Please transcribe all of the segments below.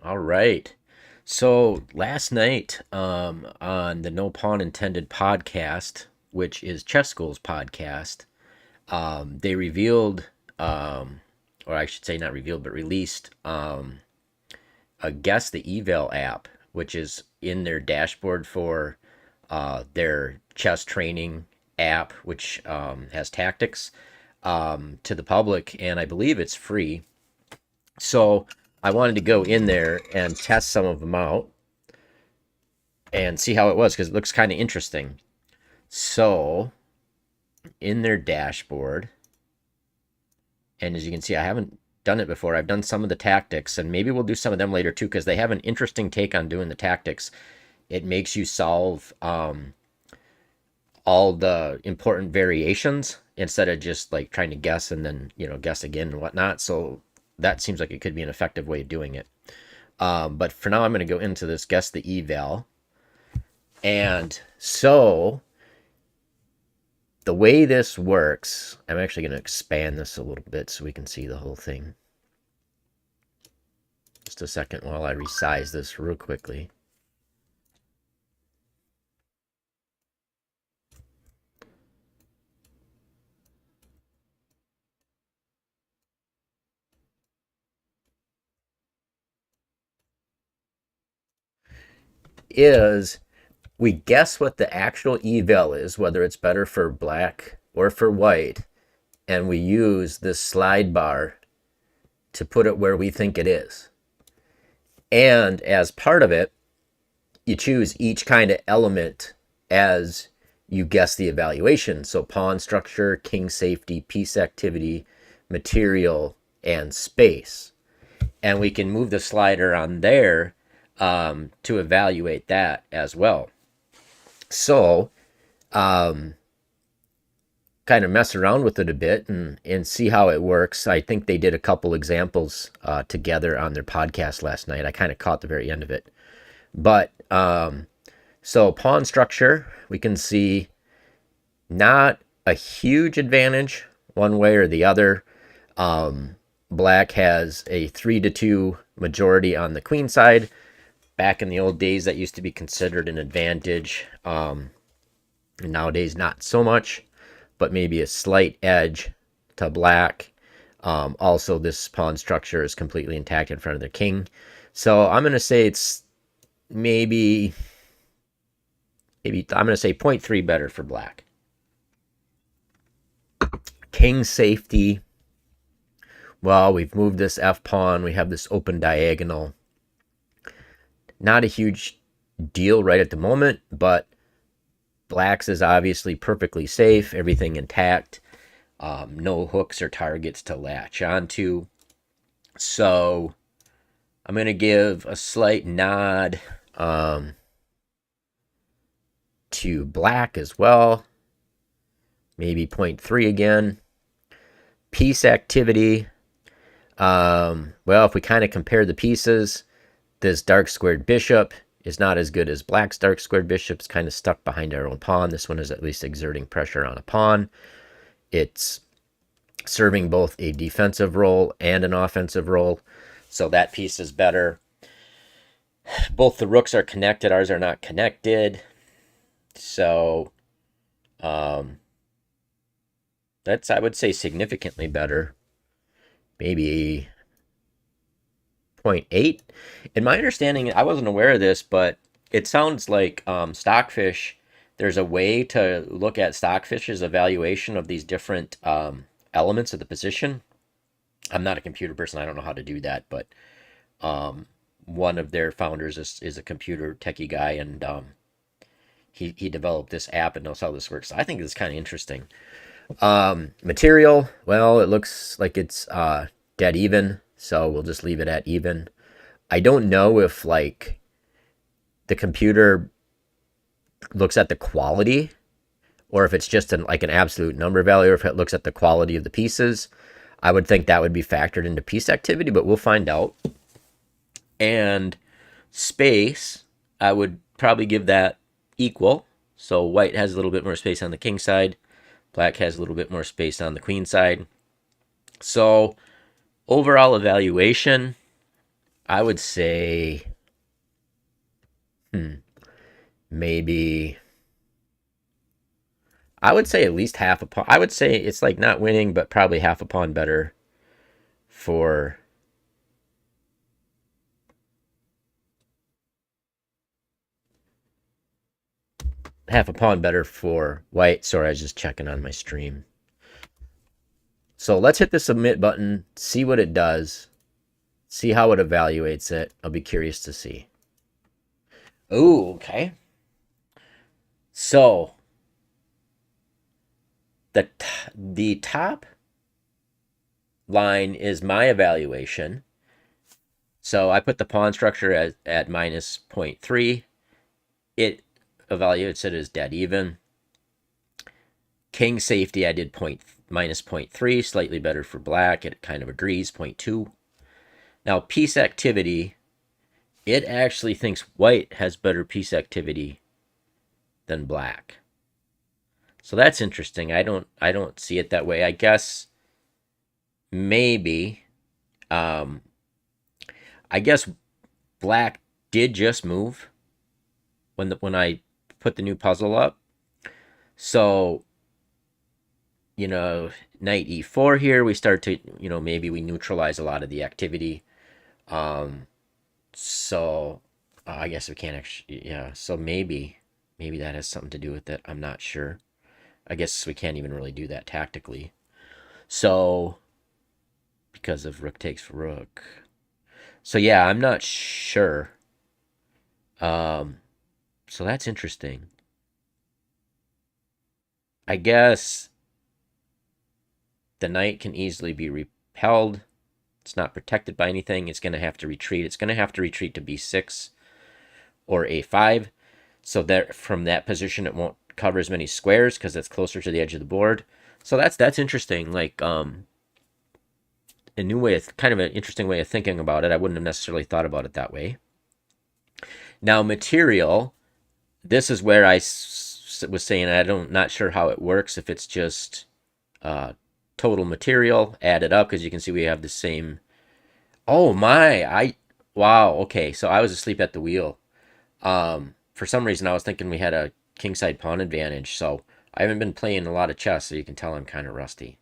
All right. So last night, on the No Pawn Intended podcast, which is ChessGoals podcast, they revealed, or I should say not revealed, but released a Guess the Eval app, which is in their dashboard for their chess training app, which has tactics to the public, and I believe it's free. So I wanted to go in there and test some of them out and see how it was because it looks kind of interesting. So in their dashboard, and as you can see, I haven't done it before. I've done some of the tactics, and maybe we'll do some of them later too because they have an interesting take on doing the tactics. It makes you solve all the important variations instead of just like trying to guess and then guess again and whatnot. So that seems like it could be an effective way of doing it. But for now, I'm going to go into this Guess the Eval. And so the way this works, I'm actually going to expand this a little bit so we can see the whole thing. Just a second while I resize this real quickly. Is we guess what the actual eval is, whether it's better for black or for white, and we use this slide bar to put it where we think it is. And as part of it, you choose each kind of element as you guess the evaluation. So pawn structure, king safety, piece activity, material, and space. And we can move the slider on there to evaluate that as well. So, kind of mess around with it a bit and see how it works. I think they did a couple examples together on their podcast last night. I kind of caught the very end of it. But so pawn structure, we can see not a huge advantage one way or the other. Black has a 3-2 majority on the queen side. Back in the old days, that used to be considered an advantage. Nowadays, not so much, but maybe a slight edge to black. Also, this pawn structure is completely intact in front of the king. So I'm going to say it's maybe I'm going to say 0.3 better for black. King safety. Well, we've moved this f pawn. We have this open diagonal. Not a huge deal right at the moment, but black's is obviously perfectly safe, everything intact, no hooks or targets to latch onto. So I'm going to give a slight nod to black as well. Maybe 0.3 again. Piece activity. Well, if we kind of compare the pieces, this dark squared bishop is not as good as black's dark squared bishop. It's kind of stuck behind our own pawn. This one is at least exerting pressure on a pawn. It's serving both a defensive role and an offensive role. So that piece is better. Both the rooks are connected. Ours are not connected. So that's, I would say, significantly better. Maybe 0.8. In my understanding, I wasn't aware of this, but it sounds like Stockfish, there's a way to look at Stockfish's evaluation of these different elements of the position. I'm not a computer person. I don't know how to do that, but one of their founders is a computer techie guy, and he developed this app and knows how this works. So I think it's kind of interesting. Material, well, it looks like it's dead even, so we'll just leave it at even. I don't know if like the computer looks at the quality or if it's just an absolute number value, or if it looks at the quality of the pieces. I would think that would be factored into piece activity, but we'll find out. And space, I would probably give that equal. So white has a little bit more space on the king side. Black has a little bit more space on the queen side. So overall evaluation, I would say, hmm, maybe, I would say at least half a pawn. I would say it's like not winning, but probably half a pawn better for white. Sorry, I was just checking on my stream. So let's hit the submit button, see what it does, see how it evaluates it. I'll be curious to see. Ooh, okay. So the top line is my evaluation. So I put the pawn structure at minus 0.3. It evaluates it as dead even. King safety, I did minus 0.3, slightly better for black. It kind of agrees, 0.2. Now, piece activity, it actually thinks white has better piece activity than black. So that's interesting. I don't see it that way. I guess maybe I guess black did just move when I put the new puzzle up. So, you know, knight e4 here, we start to, maybe we neutralize a lot of the activity. So I guess we can't actually, yeah. So maybe that has something to do with it. I'm not sure. I guess we can't even really do that tactically. So because of rook takes rook. So yeah, I'm not sure. So that's interesting. I guess the knight can easily be repelled. It's not protected by anything. It's going to have to retreat. It's going to have to retreat to b6 or a5. So that from that position, it won't cover as many squares because it's closer to the edge of the board. So that's interesting. Like a new way, kind of an interesting way of thinking about it. I wouldn't have necessarily thought about it that way. Now material, this is where I was saying not sure how it works. If it's just total material added up, because you can see we have the same. Oh my! Wow. Okay, so I was asleep at the wheel. For some reason, I was thinking we had a kingside pawn advantage. So I haven't been playing a lot of chess, so you can tell I'm kind of rusty.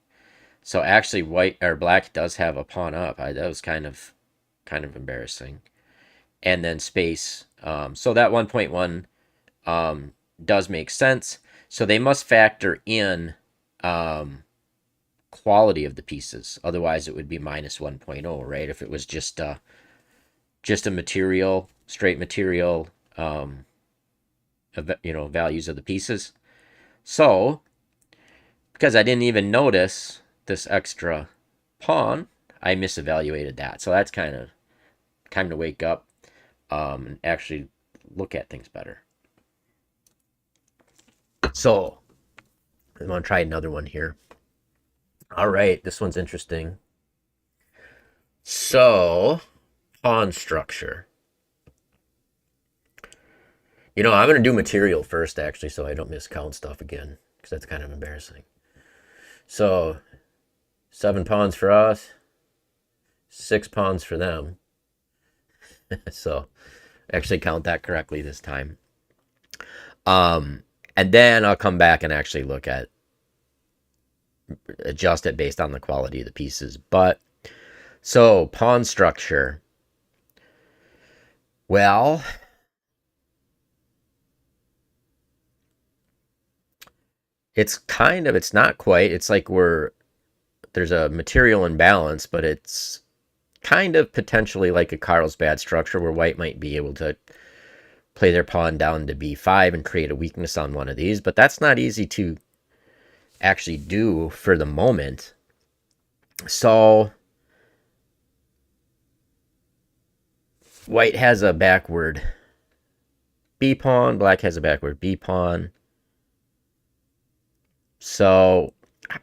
So actually, white or black does have a pawn up. That was kind of embarrassing. And then space. So that 1.1 does make sense. So they must factor in quality of the pieces. Otherwise, it would be minus 1.0, right? If it was just a material, straight material, values of the pieces. So because I didn't even notice this extra pawn, I misevaluated that. So that's kind of time to wake up and actually look at things better. So I'm going to try another one here. All right, this one's interesting. So, pawn structure. I'm going to do material first, actually, so I don't miscount stuff again, because that's kind of embarrassing. So, 7 pawns for us, 6 pawns for them. So, actually count that correctly this time. And then I'll come back and actually adjust it based on the quality of the pieces. But, so, pawn structure. Well, it's not quite. It's like there's a material imbalance, but it's kind of potentially like a Carlsbad structure where white might be able to play their pawn down to b5 and create a weakness on one of these, but that's not easy to actually do for the moment. So white has a backward b pawn, black has a backward b pawn. So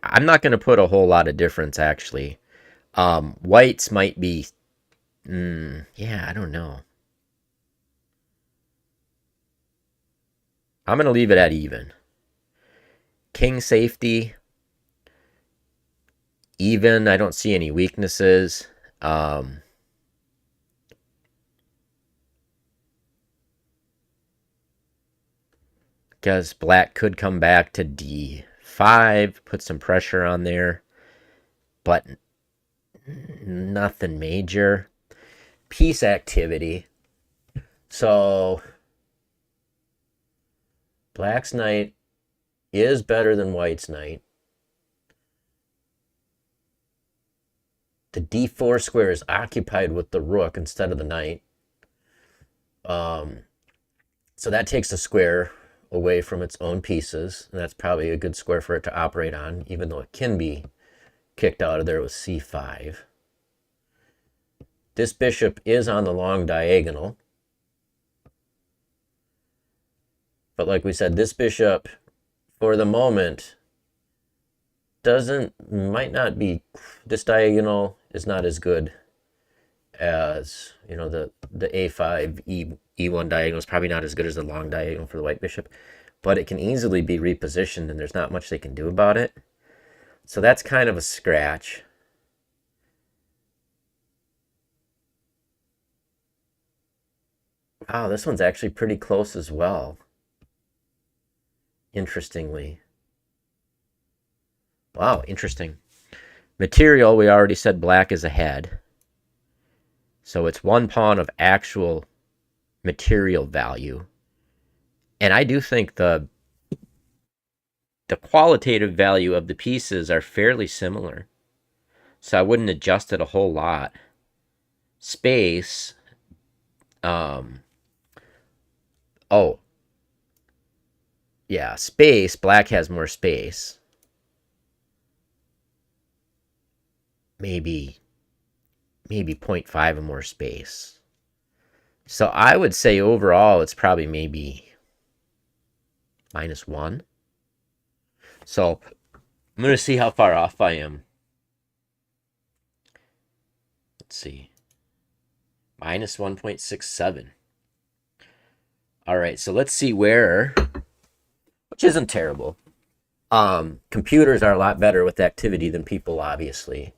I'm not going to put a whole lot of difference, actually. Whites might be, yeah, I don't know. I'm going to leave it at even. King safety, even. I don't see any weaknesses. because black could come back to d5, put some pressure on there, but nothing major. Piece activity. So black's knight is better than white's knight. The d4 square is occupied with the rook instead of the knight. So that takes the square away from its own pieces, and that's probably a good square for it to operate on, even though it can be kicked out of there with c5. This bishop is on the long diagonal. But like we said, this bishop, for the moment, might not be, this diagonal is not as good as, the a5, e1 diagonal is probably not as good as the long diagonal for the white bishop, but it can easily be repositioned and there's not much they can do about it. So that's kind of a scratch. Wow, this one's actually pretty close as well. Interestingly. Wow, interesting. Material, we already said black is ahead. So it's one pawn of actual material value. And I do think the qualitative value of the pieces are fairly similar. So I wouldn't adjust it a whole lot. Space, oh, yeah, space, black has more space. Maybe 0.5 of more space. So I would say overall it's probably maybe -1. So I'm going to see how far off I am. Let's see. -1.67. All right, so let's see where, which isn't terrible. Computers are a lot better with activity than people, obviously.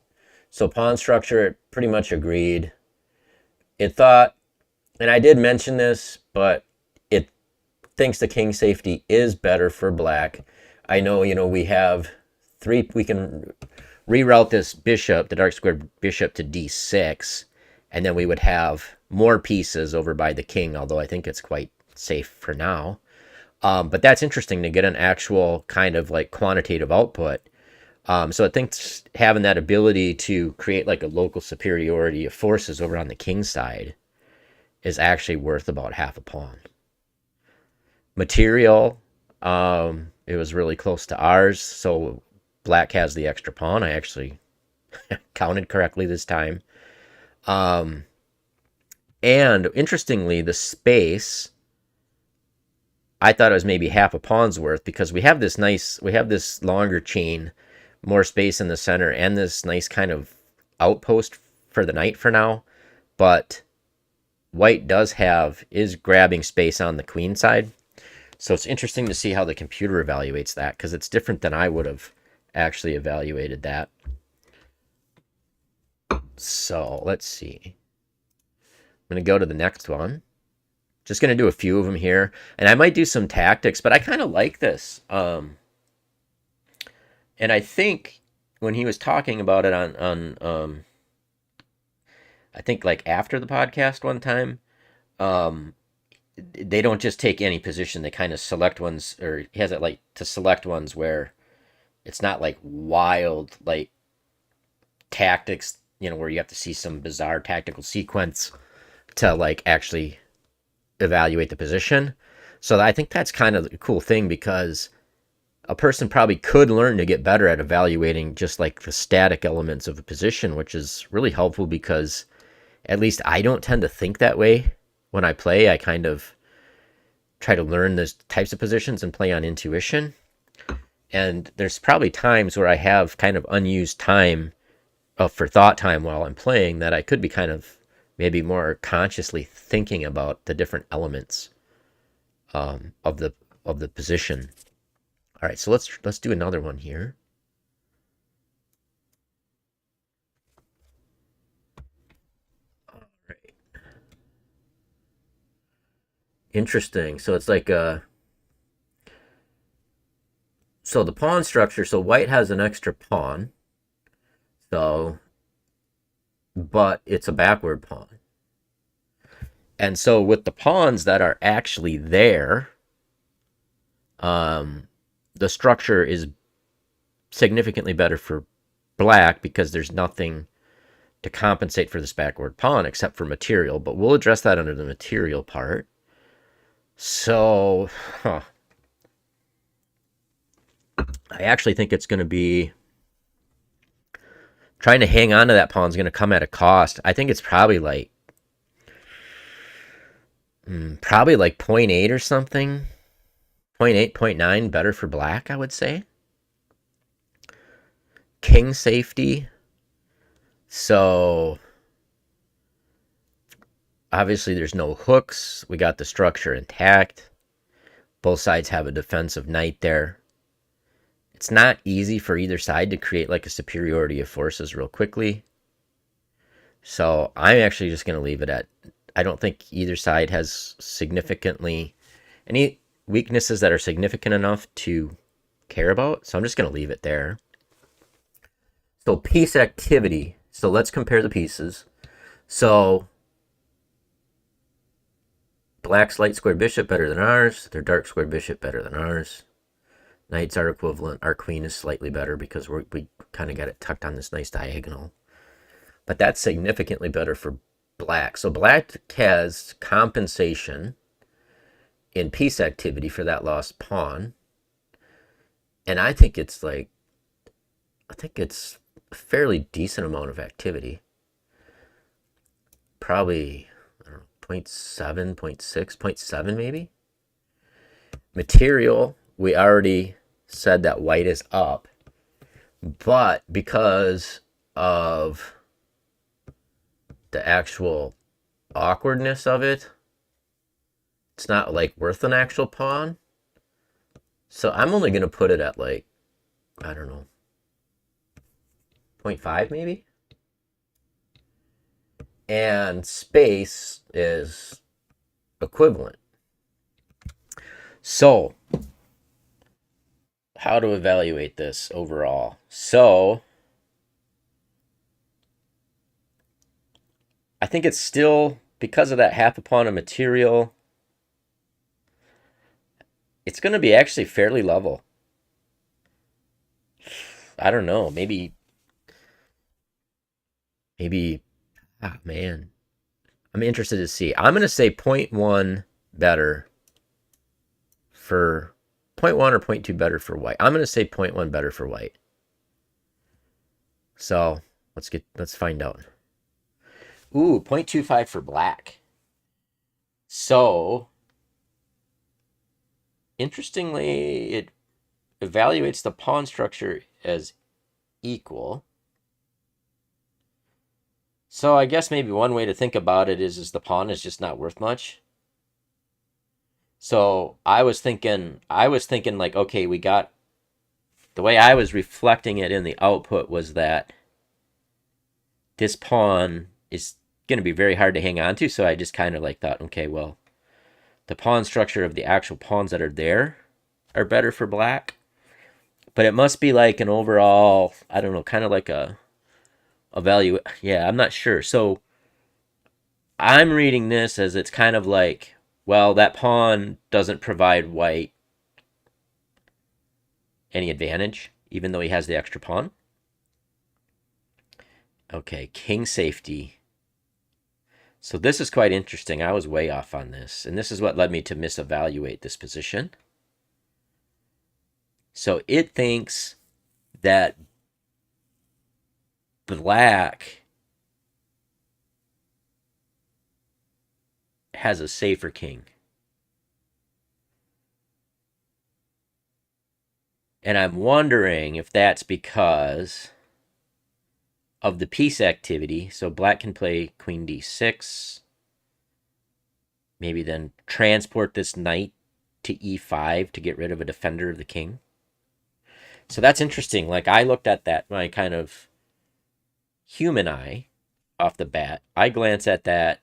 So pawn structure, it pretty much agreed. It thought, and I did mention this, but it thinks the king safety is better for black. I know, we have we can reroute this bishop, the dark squared bishop, to d6, and then we would have more pieces over by the king, although I think it's quite safe for now. But that's interesting to get an actual kind of like quantitative output. So I think having that ability to create like a local superiority of forces over on the king side is actually worth about half a pawn. Material, it was really close to ours, so black has the extra pawn. I actually counted correctly this time. And interestingly, the space, I thought it was maybe half a pawn's worth because we have this longer chain, more space in the center, and this nice kind of outpost for the knight for now. But white is grabbing space on the queen side. So it's interesting to see how the computer evaluates that because it's different than I would have actually evaluated that. So let's see. I'm going to go to the next one. Just going to do a few of them here. And I might do some tactics, but I kind of like this. And I think when he was talking about it on I think like after the podcast one time, they don't just take any position. They kind of select ones, or he has it like to select ones where it's not like wild, like tactics, where you have to see some bizarre tactical sequence to like actually evaluate the position. So I think that's kind of a cool thing because a person probably could learn to get better at evaluating just like the static elements of a position, which is really helpful because at least I don't tend to think that way when I play. I kind of try to learn those types of positions and play on intuition. And there's probably times where I have kind of unused time for thought time while I'm playing that I could be kind of maybe more consciously thinking about the different elements of the position. All right, so let's do another one here. All right. Interesting. So it's like So the pawn structure, so white has an extra pawn, so, but it's a backward pawn. And so with the pawns that are actually there, the structure is significantly better for black because there's nothing to compensate for this backward pawn except for material, but we'll address that under the material part. So, I actually think it's going to be trying to hang on to that pawn is going to come at a cost. I think it's probably like zero point 0.8 or something. 0.8, 0.9 better for black, I would say. King safety. So obviously there's no hooks. We got the structure intact. Both sides have a defensive knight there. It's not easy for either side to create like a superiority of forces real quickly. So I'm actually just going to leave it at, I don't think either side has significantly any weaknesses that are significant enough to care about. So I'm just going to leave it there. So piece activity. So let's compare the pieces. So black's light square bishop better than ours. Their dark square bishop better than ours. Knights are equivalent. Our queen is slightly better because we kind of got it tucked on this nice diagonal. But that's significantly better for black. So black has compensation in piece activity for that lost pawn. And I think it's a fairly decent amount of activity. Probably, I don't know, 0.7, 0.6, 0.7 maybe. Material, we already said that white is up, but because of the actual awkwardness of it, it's not like worth an actual pawn. So I'm only going to put it at like, I don't know, 0.5 maybe. And space is equivalent. So how to evaluate this overall? So I think it's still, because of that half a pawn of material, it's going to be actually fairly level. I don't know, maybe, man. I'm interested to see. I'm going to say 0.1 better for, 0.1 or 0.2 better for white. I'm going to say 0.1 better for white. So let's find out. Ooh, 0.25 for black. So interestingly, it evaluates the pawn structure as equal. So I guess maybe one way to think about it is the pawn is just not worth much. So I was thinking like, okay, we got, the way I was reflecting it in the output was that this pawn is going to be very hard to hang on to. So I just kind of like thought, okay, well, the pawn structure of the actual pawns that are there are better for black. But it must be like an overall, I don't know, kind of like a value. Yeah, I'm not sure. So I'm reading this as it's kind of like, well, that pawn doesn't provide white any advantage, even though he has the extra pawn. Okay, king safety. So this is quite interesting. I was way off on this, and this is what led me to misevaluate this position. So it thinks that black has a safer king. And I'm wondering if that's because of the piece activity. So black can play queen d6. Maybe then transport this knight to e5 to get rid of a defender of the king. So that's interesting. Like, I looked at that, my kind of human eye off the bat. I glance at that,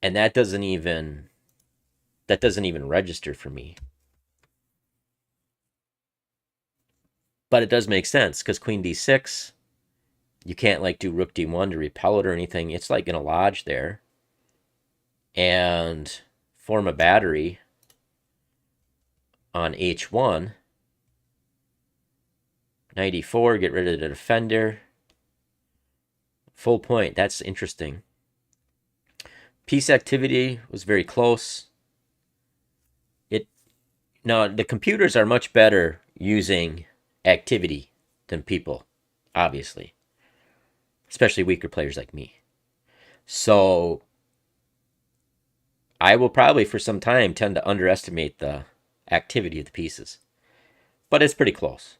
and that doesn't even register for me. But it does make sense because queen d6, you can't like do rook d1 to repel it or anything. It's like in a lodge there and form a battery on h1. Knight e4, get rid of the defender. Full point. That's interesting. Piece activity was very close. Now, the computers are much better using activity than people, obviously, especially weaker players like me. So I will probably for some time tend to underestimate the activity of the pieces, but it's pretty close.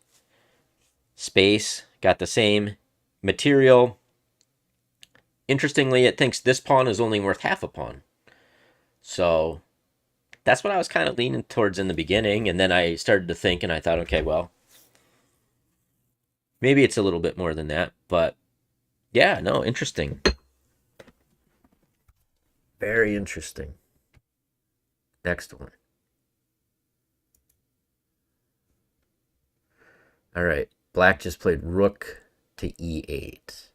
Space got the same material. Interestingly, it thinks this pawn is only worth half a pawn. So that's what I was kind of leaning towards in the beginning. And then I started to think and I thought, okay, well, maybe it's a little bit more than that. But yeah, no, interesting. Very interesting. Next one. All right. Black just played rook to e8.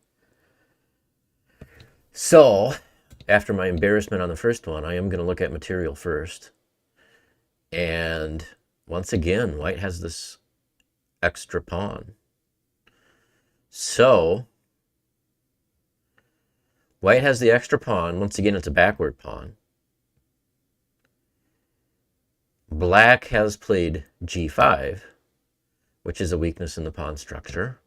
So, after my embarrassment on the first one, I am going to look at material first. And once again, white has this extra pawn. So, white has the extra pawn. Once again, it's a backward pawn. Black has played g5, which is a weakness in the pawn structure.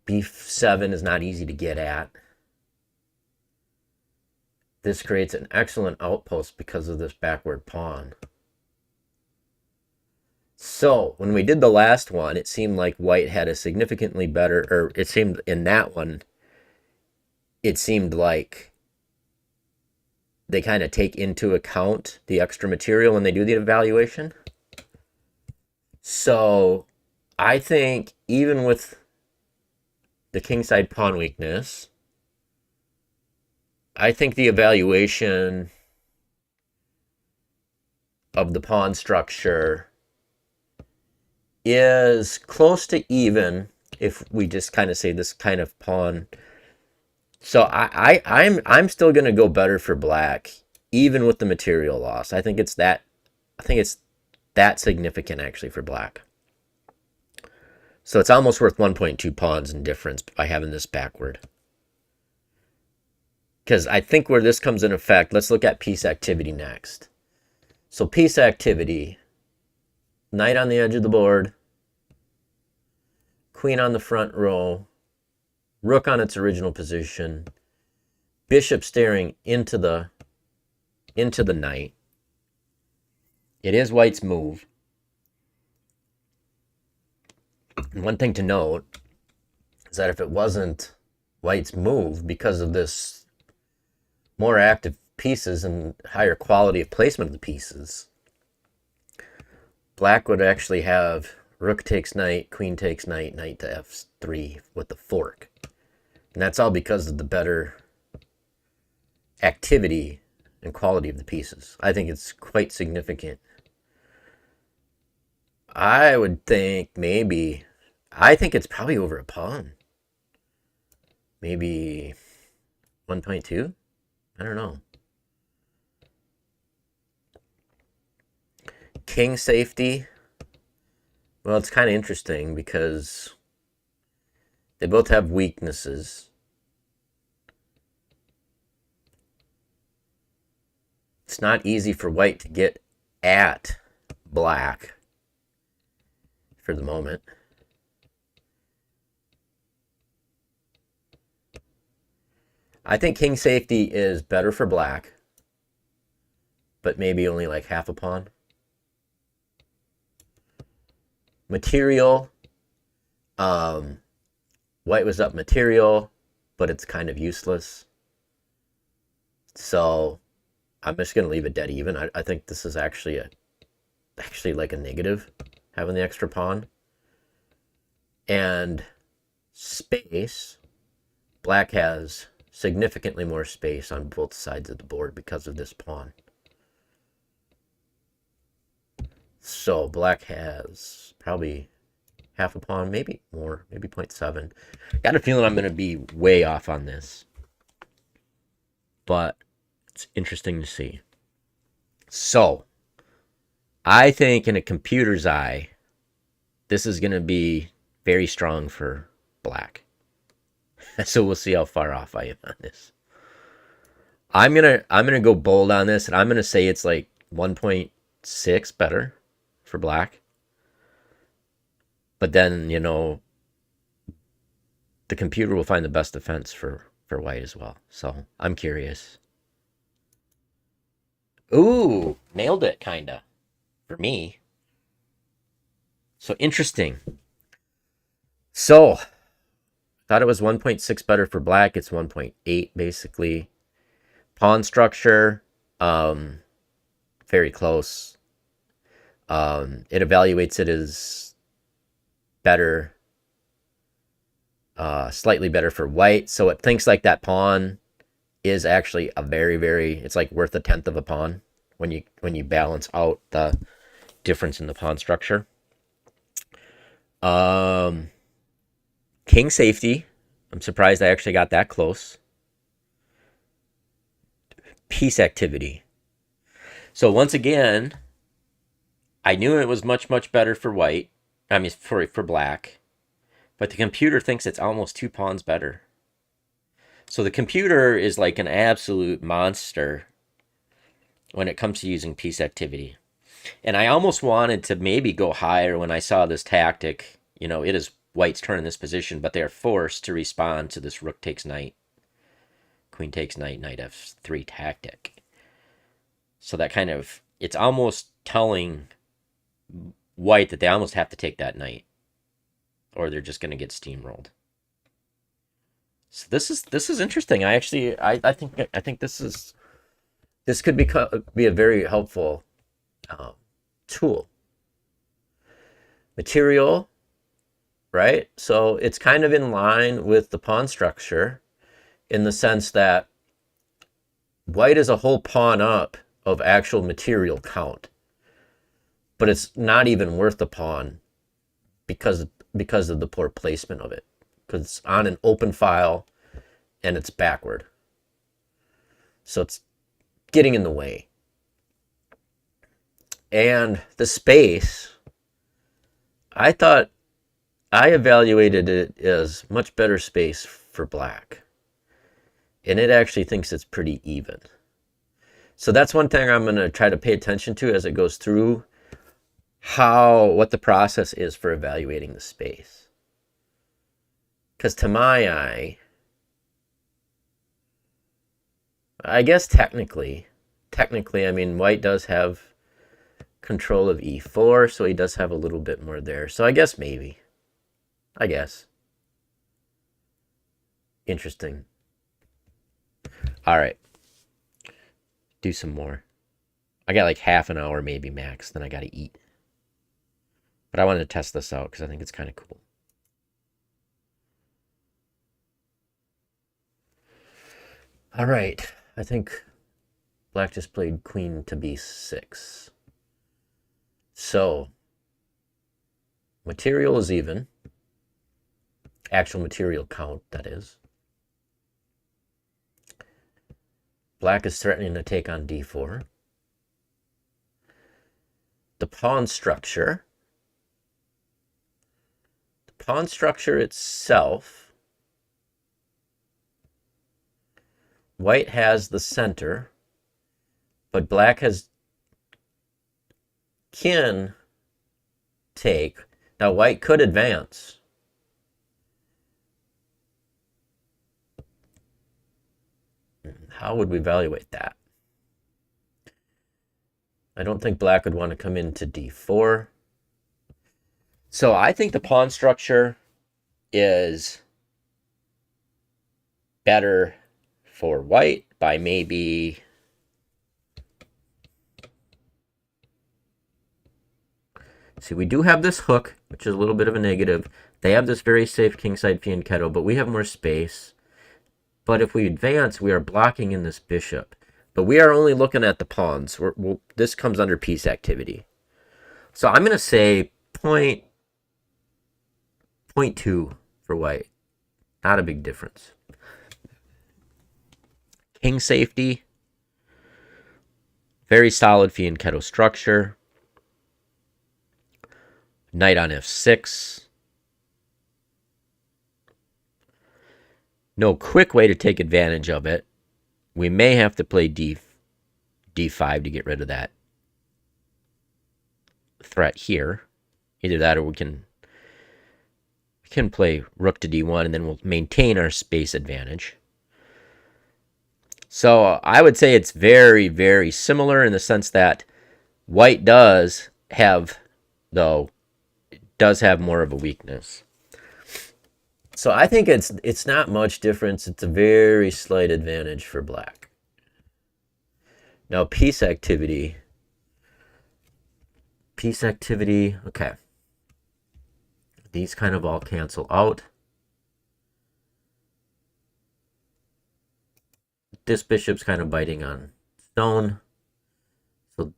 b7 is not easy to get at. This creates an excellent outpost because of this backward pawn. So, when we did the last one, it seemed like white had a significantly better, or it seemed in that one, it seemed like they kind of take into account the extra material when they do the evaluation. So, I think even with the kingside pawn weakness, I think the evaluation of the pawn structure is close to even if we just kind of say this kind of pawn. So I'm still going to go better for black, even with the material loss. I think it's that significant actually for black. So it's almost worth 1.2 pawns in difference by having this backward. Because I think where this comes in effect, let's look at piece activity next. So piece activity, knight on the edge of the board, queen on the front row, rook on its original position, bishop staring into the knight. It is white's move. And one thing to note is that if it wasn't white's move, because of this more active pieces and higher quality of placement of the pieces, black would actually have rook takes knight, queen takes knight, knight to f3 with the fork. And that's all because of the better activity and quality of the pieces. I think it's quite significant. I would think I think it's probably over a pawn. Maybe 1.2? I don't know. King safety. Well, it's kind of interesting because they both have weaknesses. It's not easy for white to get at black for the moment. I think king safety is better for black, but maybe only like half a pawn. Material. White was up material, but it's kind of useless. So I'm just going to leave it dead even. I think this is actually like a negative, having the extra pawn. And space. Black has significantly more space on both sides of the board because of this pawn. So black has probably half a pawn, maybe more, maybe 0.7. Got a feeling I'm going to be way off on this, but it's interesting to see. So I think in a computer's eye, this is going to be very strong for black. So we'll see how far off I am on this. I'm gonna go bold on this, and I'm gonna say it's like 1.6 better for black. But then, the computer will find the best defense for white as well. So I'm curious. Ooh, nailed it, kinda, for me. So interesting. So thought it was 1.6 better for black. It's 1.8 basically. Pawn structure, very close. It evaluates it as better, slightly better for white. So it thinks like that pawn is actually a it's like worth a tenth of a pawn when you balance out the difference in the pawn structure. King safety. I'm surprised I actually got that close. Piece activity. So once again, I knew it was much, much better for white. I mean, for black. But the computer thinks it's almost 2 pawns better. So the computer is like an absolute monster when it comes to using piece activity. And I almost wanted to maybe go higher when I saw this tactic. It is white's turn in this position, but they're forced to respond to this rook takes knight, queen takes knight, knight f3 tactic. So that kind of, it's almost telling white that they almost have to take that knight, or they're just going to get steamrolled. So this is interesting. I think this could be a very helpful tool. Material, right? So it's kind of in line with the pawn structure in the sense that white is a whole pawn up of actual material count, but it's not even worth the pawn because of the poor placement of it, because it's on an open file and it's backward, so it's getting in the way. And the space, I thought I evaluated it as much better space for black, and it actually thinks it's pretty even. So that's one thing I'm going to try to pay attention to as it goes through, what the process is for evaluating the space. Because to my eye, I guess technically, I mean, white does have control of e4, so he does have a little bit more there. So I guess maybe. Interesting. All right. Do some more. I got like half an hour maybe max, then I got to eat. But I wanted to test this out because I think it's kind of cool. All right. I think black just played queen to b6. So, material is even. Actual material count, that is. Black is threatening to take on d4. The pawn structure. The pawn structure itself. White has the center, but black has can take. Now white could advance. How would we evaluate that? I don't think black would want to come into d4. So I think the pawn structure is better for white by maybe see, we do have this hook, which is a little bit of a negative. They have this very safe kingside fianchetto, but we have more space. But if we advance, we are blocking in this bishop. But we are only looking at the pawns. This comes under piece activity. So I'm going to say point 2 for white. Not a big difference. King safety. Very solid fianchetto structure. Knight on f6. No quick way to take advantage of it. We may have to play d5 to get rid of that threat here. Either that or we can play rook to d1 and then we'll maintain our space advantage. So I would say it's very, very similar in the sense that white does have more of a weakness. So I think it's not much difference. It's a very slight advantage for black. Now piece activity. Okay. These kind of all cancel out. This bishop's kind of biting on stone. So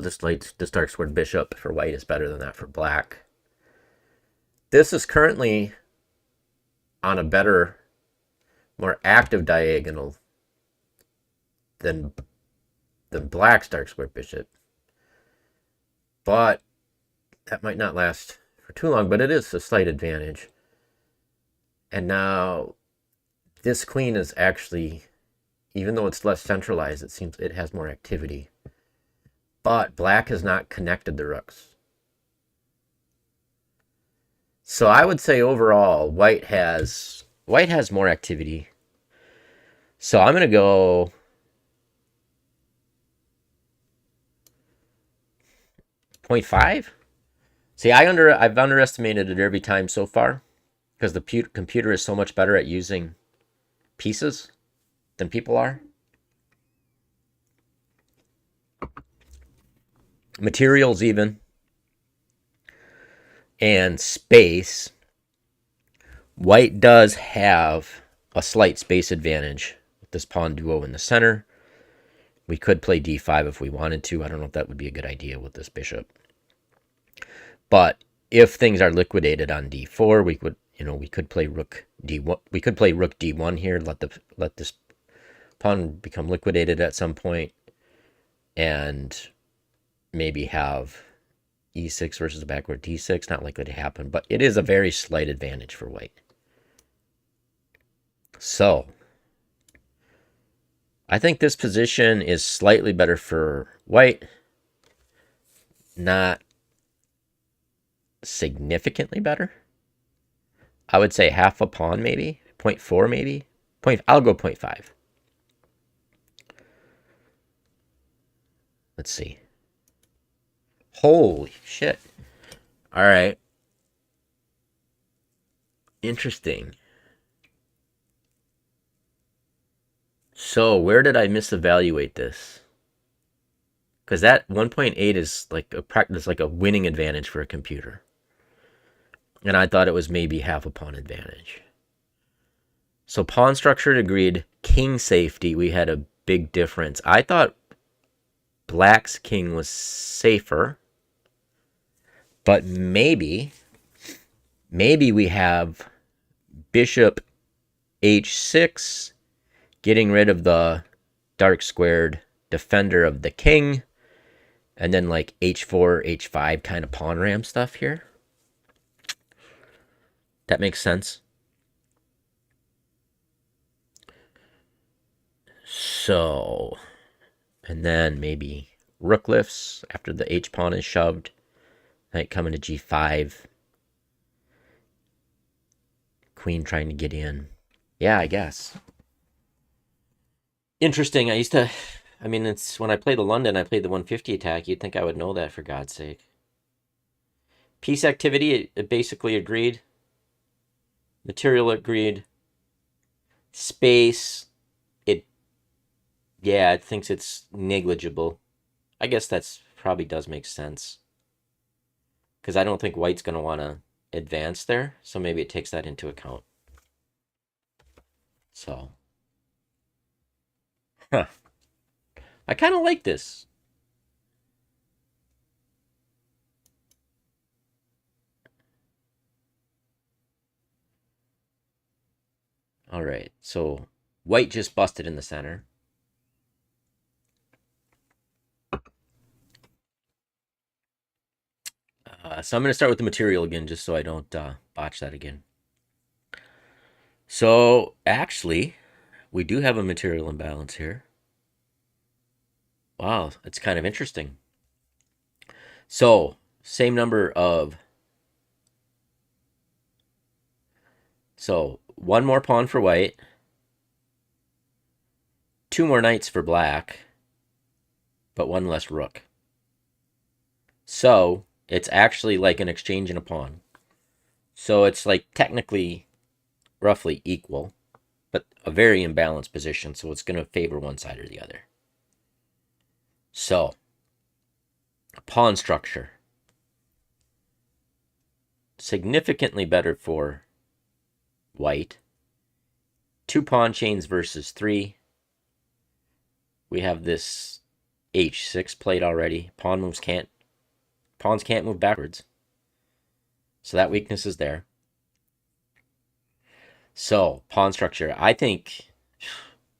this dark squared bishop for white is better than that for black. This is currently on a better, more active diagonal than black's dark squared bishop. But that might not last for too long, but it is a slight advantage. And now this queen is actually, even though it's less centralized, it seems it has more activity. But black has not connected the rooks. So I would say overall, white has more activity. So I'm going to go 0.5. See, I've underestimated it every time so far because the computer is so much better at using pieces than people are. Materials even. And space. White does have a slight space advantage with this pawn duo in the center. We could play d5 if we wanted to. I don't know if that would be a good idea with this bishop. But if things are liquidated on d4, we could play rook d1. We could play rook d1 here. Let this pawn become liquidated at some point, and maybe have e6 versus a backward d6. Not likely to happen, but it is a very slight advantage for white. So I think this position is slightly better for white. Not significantly better. I would say half a pawn, maybe 0.4, maybe I'll go 0.5. Let's see. Holy shit! All right, interesting. So where did I misevaluate this? Because that 1.8 is like a winning advantage for a computer. And I thought it was maybe half a pawn advantage. So pawn structure agreed. King safety, we had a big difference. I thought black's king was safer. But maybe we have bishop h6, getting rid of the dark squared defender of the king. And then like h4, h5 kind of pawn ram stuff here. That makes sense. So, and then maybe rook lifts after the h pawn is shoved. Knight coming to g5. Queen trying to get in. Yeah, I guess. Interesting. It's when I played the London, I played the 150 attack. You'd think I would know that, for God's sake. Piece activity, it basically agreed. Material agreed. Space, it thinks it's negligible. I guess that's probably does make sense. Because I don't think white's going to want to advance there. So maybe it takes that into account. So. Huh. I kind of like this. All right, so white just busted in the center. So I'm going to start with the material again, just so I don't botch that again. So actually, we do have a material imbalance here. Wow, it's kind of interesting. So same number of, so one more pawn for white, two more knights for black, but one less rook. So it's actually like an exchange in a pawn. So it's like technically roughly equal, but a very imbalanced position. So it's going to favor one side or the other. So pawn structure. Significantly better for white. Two pawn chains versus three. We have this h6 played already. Pawns can't move backwards. So that weakness is there. So pawn structure, I think,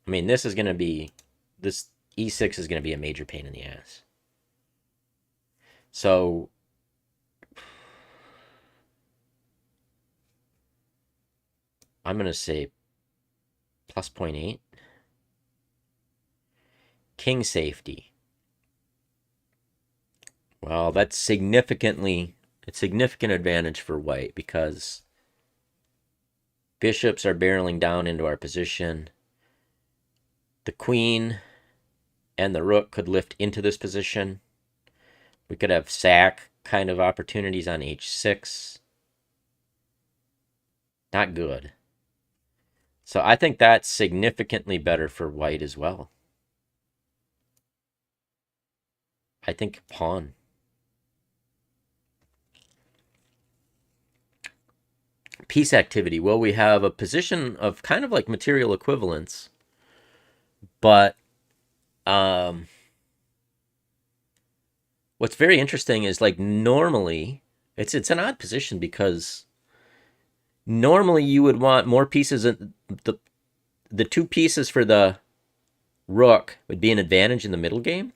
I mean, this e6 is going to be a major pain in the ass. So I'm going to say plus 0.8. King safety. Well, that's a significant advantage for white because bishops are barreling down into our position. The queen and the rook could lift into this position. We could have sack kind of opportunities on h6. Not good. So I think that's significantly better for white as well. I think pawn. Piece activity. Well, we have a position of kind of like material equivalence, but what's very interesting is like normally it's an odd position because normally you would want more pieces. The two pieces for the rook would be an advantage in the middle game,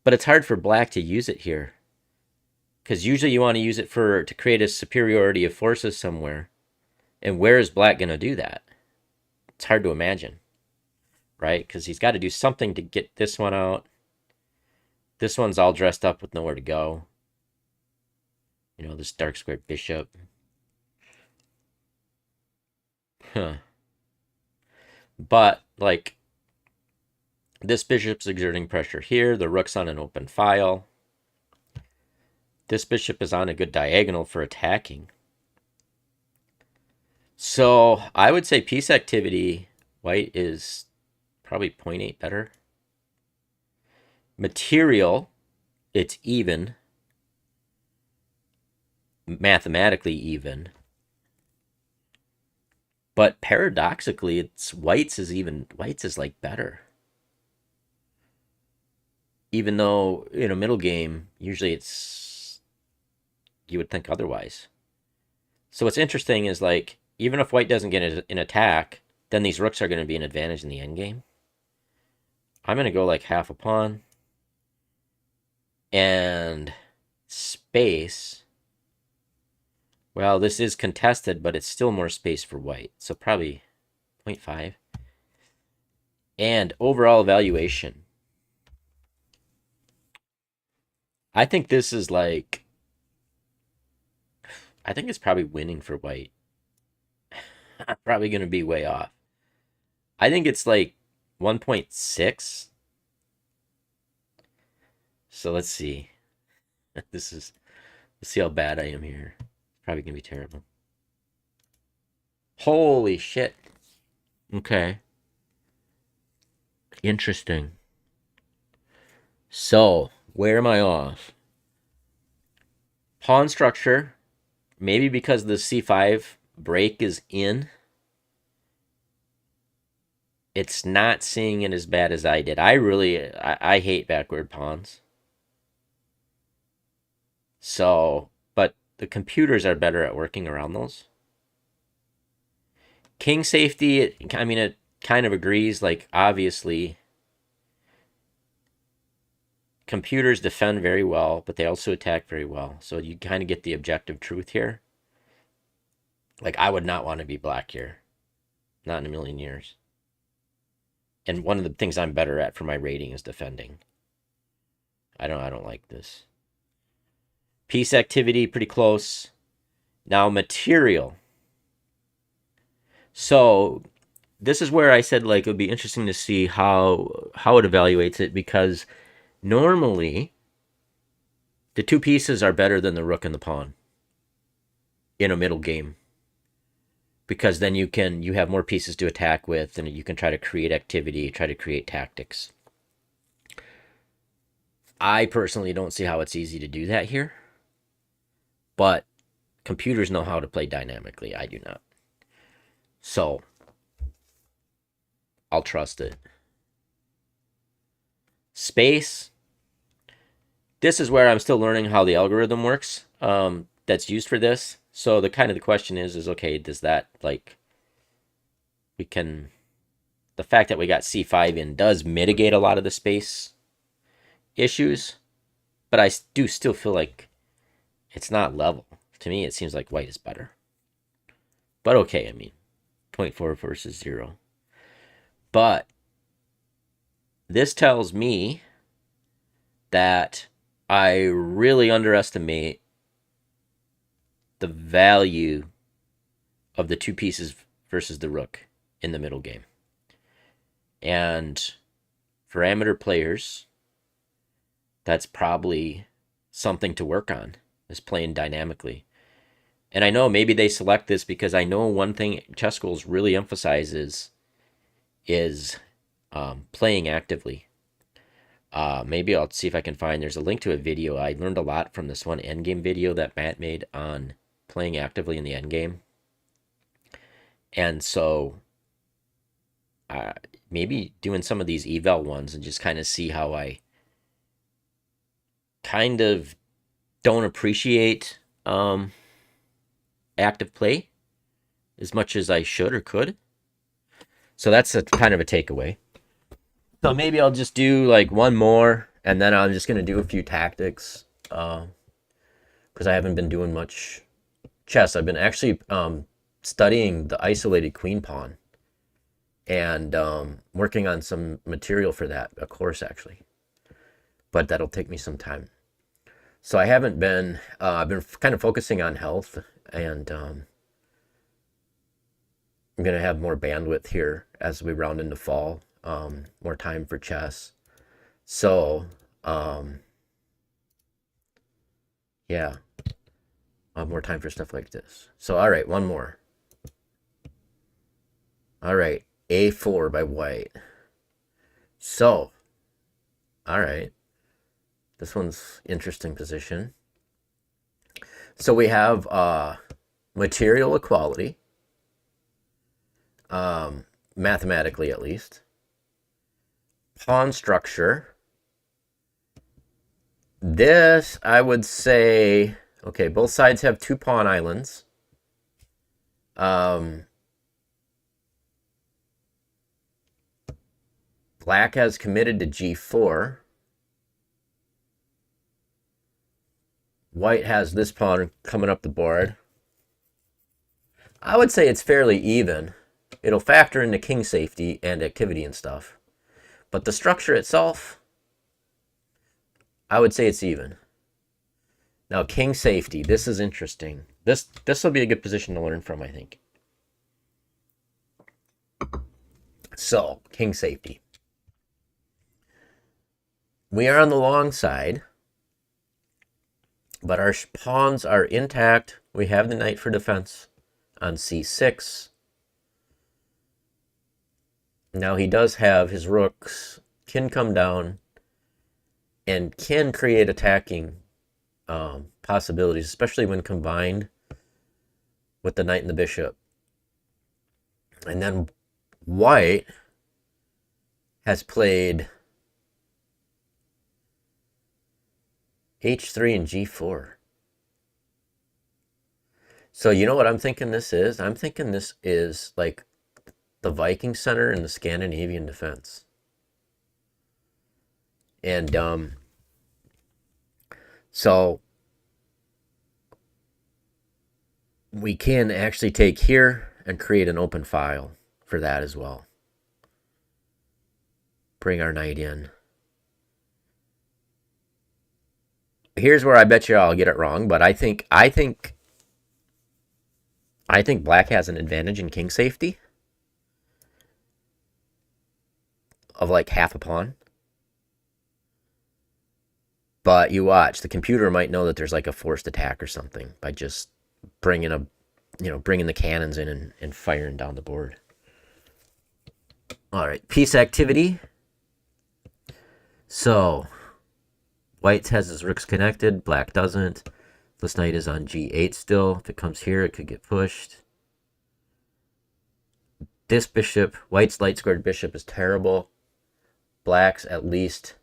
but it's hard for black to use it here because usually you want to use it to create a superiority of forces somewhere. And where is black going to do that? It's hard to imagine, right? Because he's got to do something to get this one out. This one's all dressed up with nowhere to go. You know, this dark squared bishop. Huh. But, like, this bishop's exerting pressure here. The rook's on an open file. This bishop is on a good diagonal for attacking. So I would say piece activity, white is probably 0.8 better. Material, it's even. Mathematically even. But paradoxically, it's white's is like better. Even though in a middle game, usually you would think otherwise. So what's interesting is like, even if white doesn't get an attack, then these rooks are going to be an advantage in the endgame. I'm going to go like half a pawn. And space. Well, this is contested, but it's still more space for white. So probably 0.5. And overall evaluation. I think this is like, I think it's probably winning for white. I'm probably going to be way off. I think it's like 1.6. So let's see. Let's see how bad I am here. It's probably going to be terrible. Holy shit. Okay. Interesting. So, where am I off? Pawn structure. Maybe because the c5 break is in. It's not seeing it as bad as I did. I hate backward pawns. So, but the computers are better at working around those. King safety, I mean, it kind of agrees. Like, obviously, computers defend very well, but they also attack very well. So you kind of get the objective truth here. Like, I would not want to be black here. Not in a million years. And one of the things I'm better at for my rating is defending. I don't like this. Piece activity, pretty close. Now material. So this is where I said like it would be interesting to see how it evaluates it, because normally the two pieces are better than the rook and the pawn in a middle game, because then you have more pieces to attack with, and you can try to create activity, try to create tactics. I personally don't see how it's easy to do that here, but computers know how to play dynamically. I do not. So I'll trust it. Space. This is where I'm still learning how the algorithm works that's used for this. So the question is okay, does that, like, the fact that we got c5 in does mitigate a lot of the space issues, but I do still feel like it's not level. To me, it seems like white is better. But okay, I mean, 0.4 versus 0. But this tells me that I really underestimate the value of the two pieces versus the rook in the middle game. And for amateur players, that's probably something to work on, is playing dynamically. And I know maybe they select this because I know one thing ChessGoals really emphasizes is playing actively. Maybe I'll see if I can find, there's a link to a video. I learned a lot from this one endgame video that Matt made on playing actively in the endgame. And so maybe doing some of these eval ones and just kind of see how I kind of don't appreciate active play as much as I should or could. So that's a kind of a takeaway. So maybe I'll just do like one more, and then I'm just going to do a few tactics, because I haven't been doing much chess. I've been actually studying the isolated queen pawn, and working on some material for that, a course actually. But that'll take me some time. So I haven't been, I've been kind of focusing on health, and I'm going to have more bandwidth here as we round into fall, more time for chess. So, yeah, I'll have more time for stuff like this. So, all right, one more. All right, A4 by white. So, all right, this one's interesting position. So we have material equality, mathematically at least. Pawn structure. This, I would say, okay, both sides have two pawn islands. Black has committed to g4. White has this pawn coming up the board. I would say it's fairly even. It'll factor into king safety and activity and stuff. But the structure itself, I would say it's even. Now, king safety. This is interesting. This will be a good position to learn from, I think. So, king safety. We are on the long side, but our pawns are intact. We have the knight for defense on c6. Now he does have his rooks, can come down, and can create attacking possibilities, especially when combined with the knight and the bishop. And then white has played h3 and g4. So you know what I'm thinking this is? I'm thinking this is like the Viking Center in the Scandinavian defense. And so we can actually take here and create an open file for that as well. Bring our knight in. Here's where I bet you I'll get it wrong, but I think black has an advantage in king safety of like half a pawn. But you watch, the computer might know that there's like a forced attack or something by just bringing a, bringing the cannons in and firing down the board. All right, piece activity. So white has his rooks connected, black doesn't. This knight is on g8 still. If it comes here, it could get pushed. This bishop, white's light squared bishop is terrible. Black's at least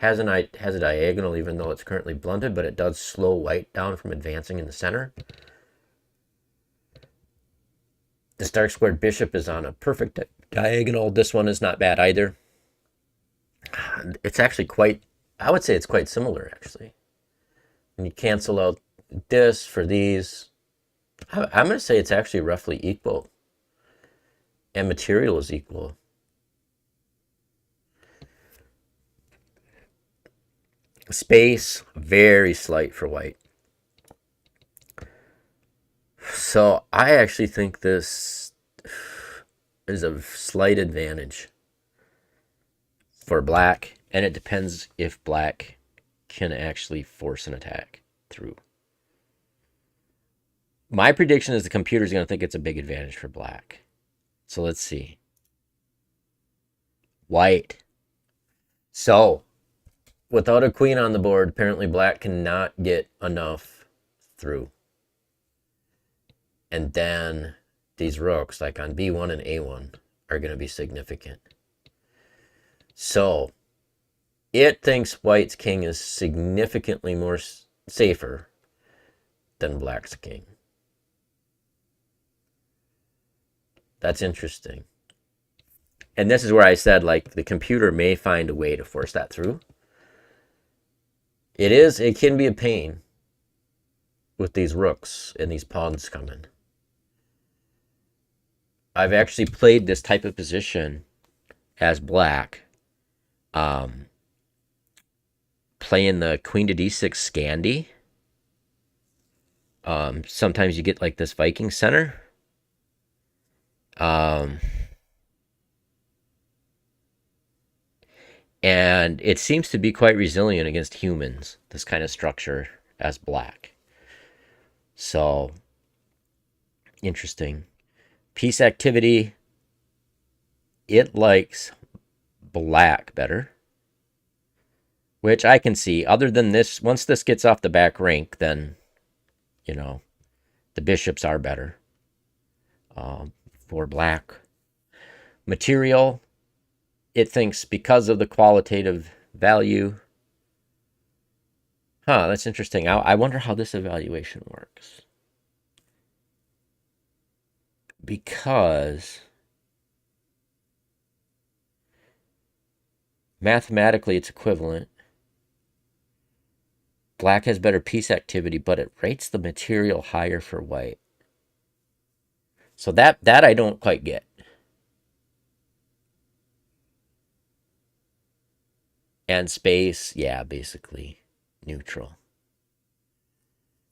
has a diagonal, even though it's currently blunted, but it does slow white down from advancing in the center. This dark squared bishop is on a perfect diagonal. This one is not bad either. It's actually I would say it's quite similar, actually. And you cancel out this for these. I'm going to say it's actually roughly equal. And material is equal. Space, very slight for white. So I actually think this is a slight advantage for black, and it depends if black can actually force an attack through. My prediction is the computer is going to think it's a big advantage for black. So let's see. White. So without a queen on the board, apparently black cannot get enough through. And then these rooks, like on b1 and a1, are going to be significant. So it thinks white's king is significantly more safer than black's king. That's interesting. And this is where I said, like, the computer may find a way to force that through. It can be a pain with these rooks and these pawns coming. I've actually played this type of position as black, playing the queen to d6 Scandi. Sometimes you get like this Viking center. And it seems to be quite resilient against humans, this kind of structure as black. So, interesting. Piece activity, it likes black better, which I can see. Other than this, once this gets off the back rank, then, the bishops are better for black. Material, it thinks because of the qualitative value. That's interesting. I wonder how this evaluation works. Because mathematically it's equivalent. Black has better piece activity, but it rates the material higher for white. So that I don't quite get. And space, yeah, basically neutral.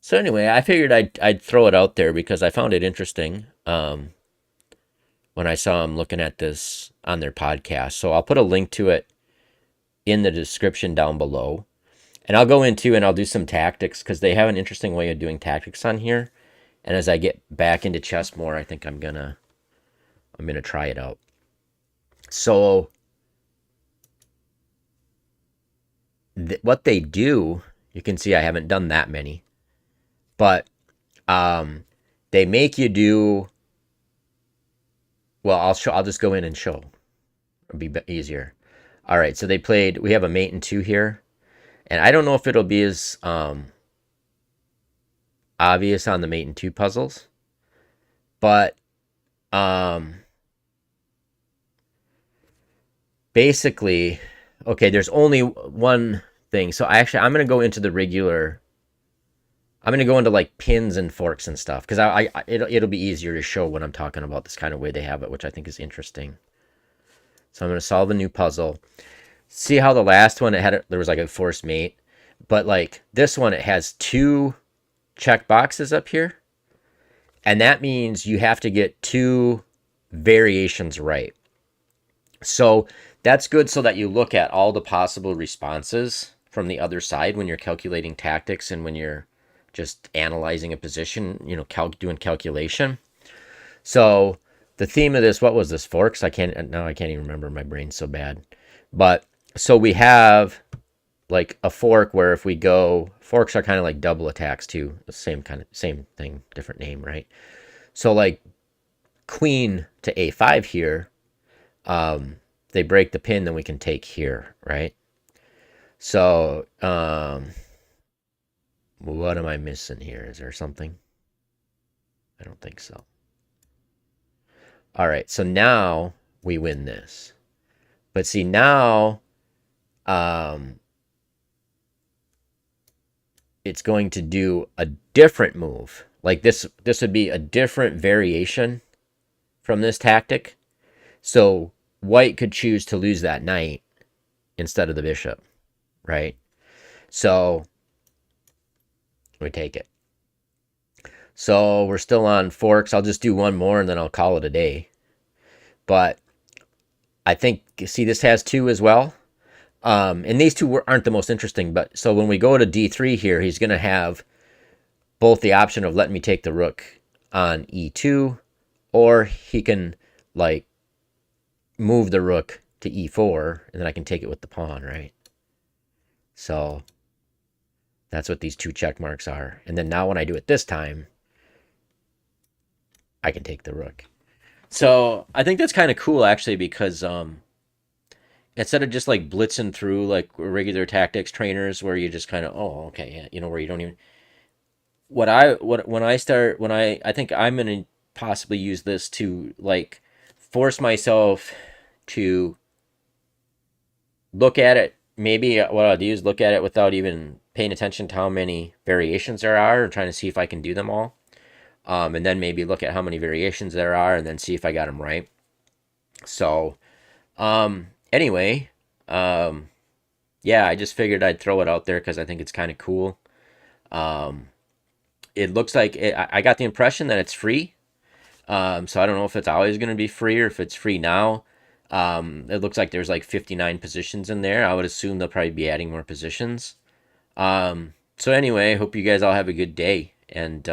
So anyway, I figured I'd throw it out there because I found it interesting when I saw them looking at this on their podcast. So I'll put a link to it in the description down below. And I'll go into and I'll do some tactics because they have an interesting way of doing tactics on here. And as I get back into chess more, I think I'm gonna try it out. So what they do, you can see I haven't done that many, but they make you do. Well, I'll just go in and show. It'll be easier. All right, so we have a mate and two here. And I don't know if it'll be as obvious on the mate and two puzzles, but um, basically, okay, there's only one thing. So I'm gonna go into the regular. I'm gonna go into like pins and forks and stuff because it'll be easier to show when I'm talking about this kind of way they have it, which I think is interesting. So I'm gonna solve a new puzzle. See how the last one there was like a forced mate, but like this one it has two check boxes up here, and that means you have to get two variations right. So that's good so that you look at all the possible responses from the other side when you're calculating tactics and when you're just analyzing a position, doing calculation. So the theme of this, what was this, forks? I can't even remember. My brain's so bad. But so we have like a fork where if we go, forks are kind of like double attacks too. The same thing, different name, right? So like queen to a5 here, they break the pin, then we can take here, right? So what am I missing here? Is there something? I don't think so. All right, so now we win this. But see now, it's going to do a different move. Like this would be a different variation from this tactic. So white could choose to lose that knight instead of the bishop, right? So we take it. So we're still on forks. I'll just do one more and then I'll call it a day. But I think, see, this has two as well. And these two aren't the most interesting, but so when we go to d3 here, he's going to have both the option of letting me take the rook on e2, or he can like move the rook to e4, and then I can take it with the pawn, right? So that's what these two check marks are. And then now when I do it this time, I can take the rook. So I think that's kind of cool actually because instead of just like blitzing through like regular tactics trainers where you just kind of okay, yeah, where you don't even I think I'm gonna possibly use this to like force myself to look at it. Maybe what I'll do is look at it without even paying attention to how many variations there are and trying to see if I can do them all. And then maybe look at how many variations there are and then see if I got them right. So, anyway, yeah, I just figured I'd throw it out there because I think it's kind of cool. It looks like I got the impression that it's free. So I don't know if it's always going to be free or if it's free now. It looks like there's like 59 positions in there. I would assume they'll probably be adding more positions. So anyway, hope you guys all have a good day. And